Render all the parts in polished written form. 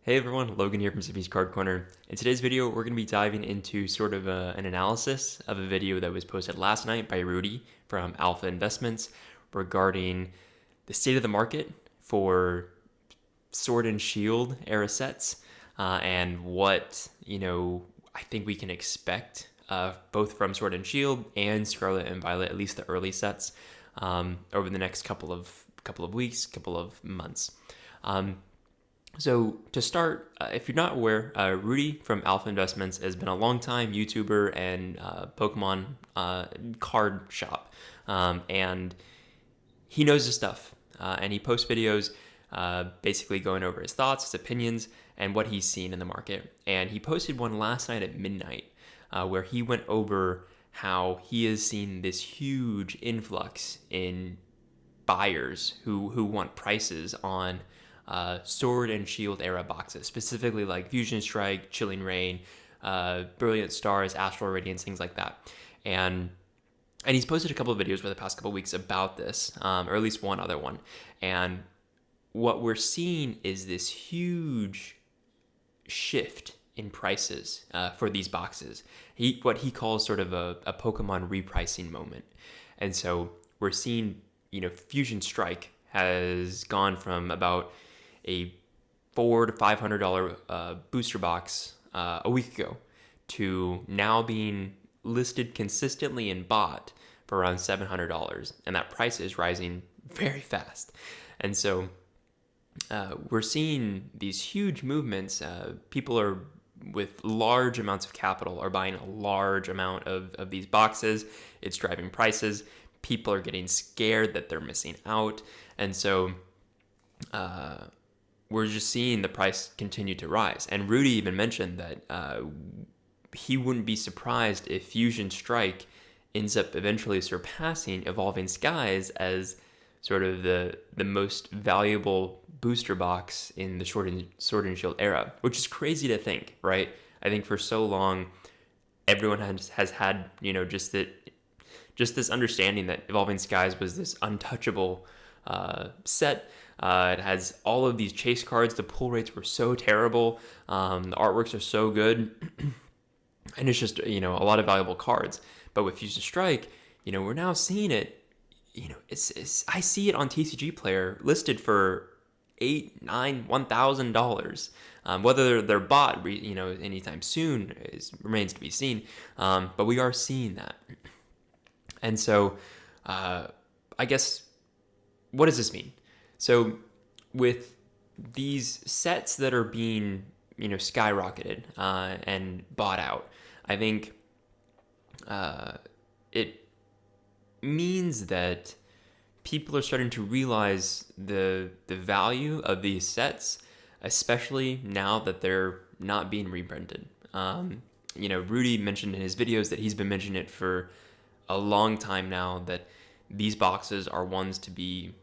Hey everyone, Logan here from Zippy's Card Corner. In today's video, we're going to be diving into sort of an analysis of a video that was posted last night by Rudy from Alpha Investments regarding the state of the market for Sword and Shield era sets and what, I think we can expect both from Sword and Shield and Scarlet and Violet, at least the early sets, over the next couple of weeks, couple of months. So to start, if you're not aware, Rudy from Alpha Investments has been a long-time YouTuber and Pokemon card shop, and he knows his stuff, and he posts videos basically going over his thoughts, his opinions, and what he's seen in the market. And he posted one last night at midnight where he went over how he has seen this huge influx in buyers who want prices on Sword and Shield era boxes, specifically like Fusion Strike, Chilling Reign, Brilliant Stars, Astral Radiance, things like that. And he's posted a couple of videos for the past couple of weeks about this, or at least one other one. And what we're seeing is this huge shift in prices for these boxes. What he calls sort of a Pokemon repricing moment. And so we're seeing, Fusion Strike has gone from about a $400 to $500 booster box a week ago to now being listed consistently and bought for around $700, and that price is rising very fast. And so we're seeing these huge movements. People are with large amounts of capital are buying a large amount of these boxes. It's driving prices. People are getting scared that they're missing out, and so we're just seeing the price continue to rise. And Rudy even mentioned that he wouldn't be surprised if Fusion Strike ends up eventually surpassing Evolving Skies as sort of the most valuable booster box in the Sword and Shield era, which is crazy to think, right? I think for so long, everyone has had, just this understanding that Evolving Skies was this untouchable set. It has all of these chase cards. The pull rates were so terrible. The artworks are so good. And it's just, a lot of valuable cards. But with Fusion Strike, we're now seeing it, I see it on TCG Player listed for $8, $9, $1,000. Whether they're bought, anytime soon remains to be seen. But we are seeing that. And so, I guess, what does this mean? So with these sets that are being, skyrocketed and bought out, I think it means that people are starting to realize the value of these sets, especially now that they're not being reprinted. Rudy mentioned in his videos that he's been mentioning it for a long time now, that these boxes are ones to be,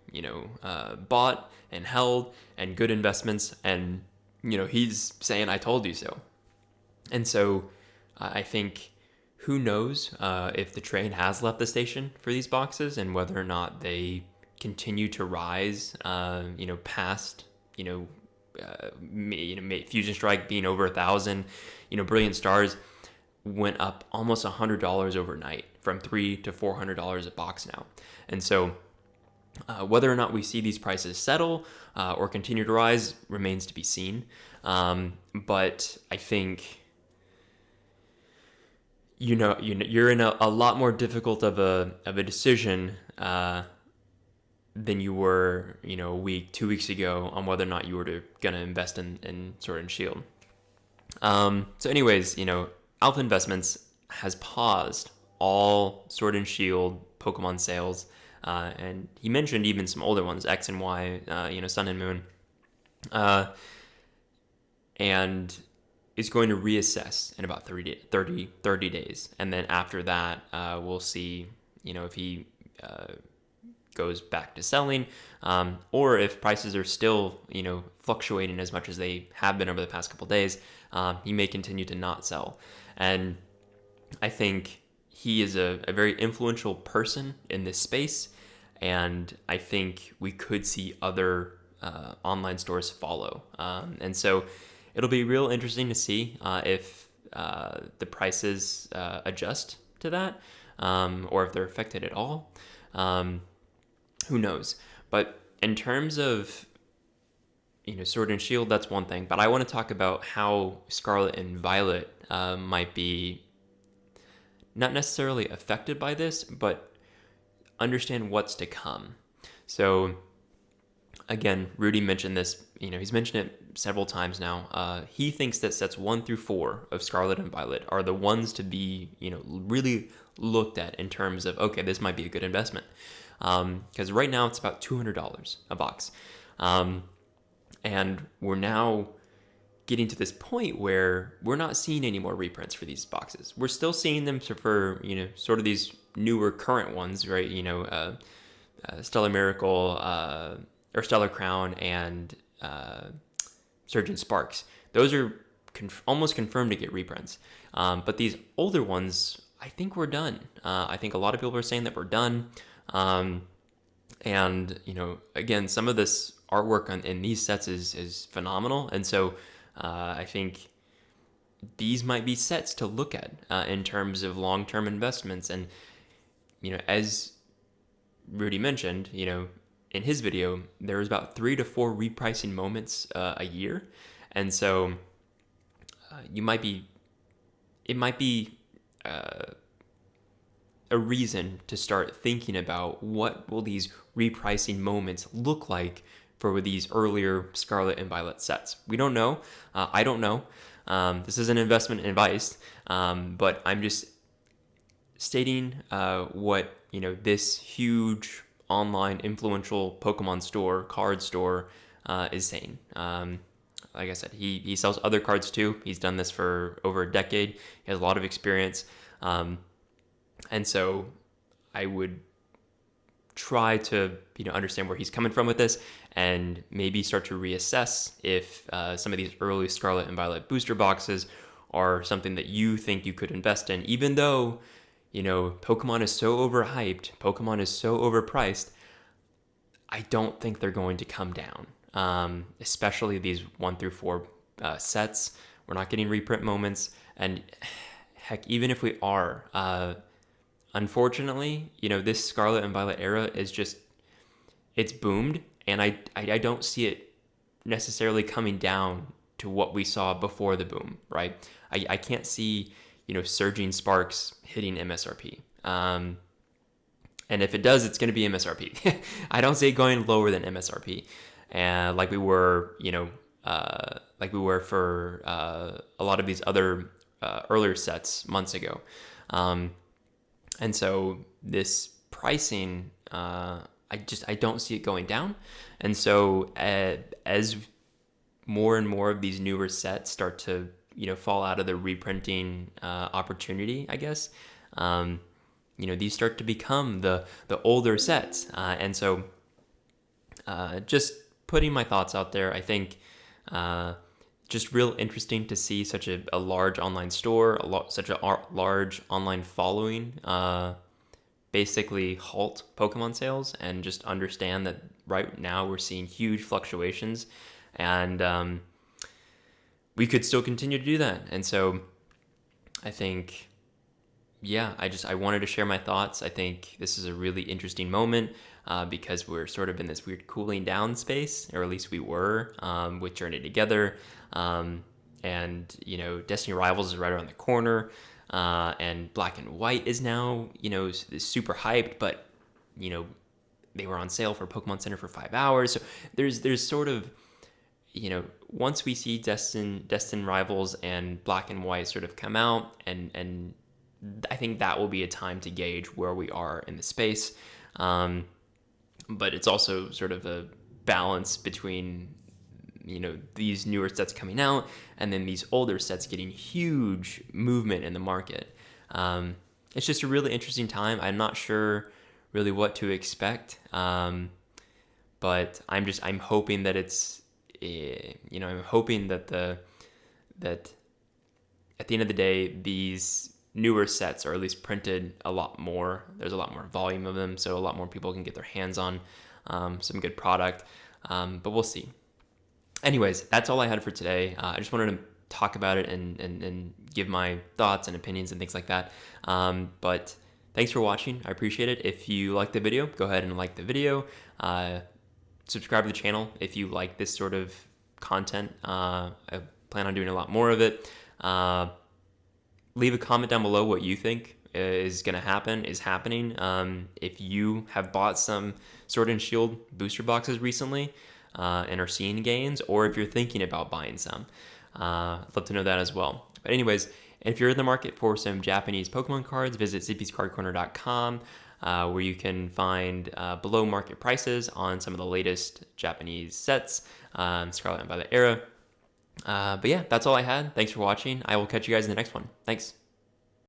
bought and held and good investments. And, he's saying, I told you so. And so I think, who knows if the train has left the station for these boxes and whether or not they continue to rise, past, Fusion Strike being over 1,000, Brilliant Stars went up almost $100 overnight, from $300 to $400 a box now. And so whether or not we see these prices settle or continue to rise remains to be seen. But I think, you're in a lot more difficult of a decision than you were, a week, 2 weeks ago on whether or not you were going to invest in Sword and Shield. So anyways, Alpha Investments has paused all Sword and Shield Pokemon sales, and he mentioned even some older ones, X and Y, Sun and Moon, and is going to reassess in about 30 days. And then after that, we'll see, if he goes back to selling, or if prices are still, fluctuating as much as they have been over the past couple of days, he may continue to not sell. And I think he is a very influential person in this space, and I think we could see other online stores follow. And so it'll be real interesting to see if the prices adjust to that, or if they're affected at all. Who knows? But in terms of Sword and Shield, that's one thing. But I want to talk about how Scarlet and Violet might be not necessarily affected by this, but understand what's to come. So again, Rudy mentioned this. He's mentioned it several times now. He thinks that sets 1 through 4 of Scarlet and Violet are the ones to be, really looked at in terms of, okay, this might be a good investment. Because right now it's about $200 a box. And we're now getting to this point where we're not seeing any more reprints for these boxes. We're still seeing them for, sort of these newer current ones, right? Stellar Miracle, or Stellar Crown, and Surgeon Sparks. Those are almost confirmed to get reprints. But these older ones, I think we're done. I think a lot of people are saying that we're done. And, again, some of this artwork in these sets is phenomenal. And so I think these might be sets to look at in terms of long-term investments. And, as Rudy mentioned, in his video, there was about 3 to 4 repricing moments a year. And so it might be a reason to start thinking about what will these repricing moments look like for these earlier Scarlet and Violet sets. We don't know. I don't know. This isn't investment advice, but I'm just stating what this huge online influential Pokemon store, card store, is saying. Like I said, he sells other cards too. He's done this for over a decade. He has a lot of experience. And so I would try to understand where he's coming from with this, and maybe start to reassess if some of these early Scarlet and Violet booster boxes are something that you think you could invest in, even though Pokemon is so overhyped, Pokemon is so overpriced. I don't think they're going to come down, especially these 1 through 4 sets. We're not getting reprint moments, and heck, even if we are, unfortunately, this Scarlet and Violet era is it's boomed, and I don't see it necessarily coming down to what we saw before the boom, right? I can't see, Surging Sparks hitting MSRP. And if it does, it's going to be MSRP. I don't see it going lower than MSRP, and like we were for a lot of these other earlier sets months ago. And so this pricing, I don't see it going down. And so as more and more of these newer sets start to fall out of the reprinting opportunity, I guess, these start to become the older sets. And so just putting my thoughts out there, I think just real interesting to see such a large online store, such a large online following basically halt Pokemon sales, and just understand that right now we're seeing huge fluctuations, and we could still continue to do that. And so I think, I wanted to share my thoughts. I think this is a really interesting moment because we're sort of in this weird cooling down space, or at least we were, with Journey Together. And Destiny Rivals is right around the corner, and Black and White is now is super hyped, but they were on sale for Pokemon Center for 5 hours. So there's sort of once we see Destin Rivals and Black and White sort of come out, and I think that will be a time to gauge where we are in the space. But it's also sort of a balance between these newer sets coming out, and then these older sets getting huge movement in the market. It's just a really interesting time. I'm not sure really what to expect, but I'm hoping that I'm hoping that that at the end of the day, these newer sets are at least printed a lot more. There's a lot more volume of them, so a lot more people can get their hands on some good product. But we'll see. Anyways, that's all I had for today. I just wanted to talk about it and give my thoughts and opinions and things like that. But thanks for watching. I appreciate it. If you like the video, go ahead and like the video. Subscribe to the channel if you like this sort of content. I plan on doing a lot more of it. Leave a comment down below what you think is happening. If you have bought some Sword and Shield booster boxes recently and are seeing gains, or if you're thinking about buying some, I'd love to know that as well. But anyways, if you're in the market for some Japanese Pokemon cards, visit zippyscardcorner.com, where you can find below market prices on some of the latest Japanese sets, Scarlet and Violet era. But yeah, that's all I had. Thanks for watching. I will catch you guys in the next one. Thanks.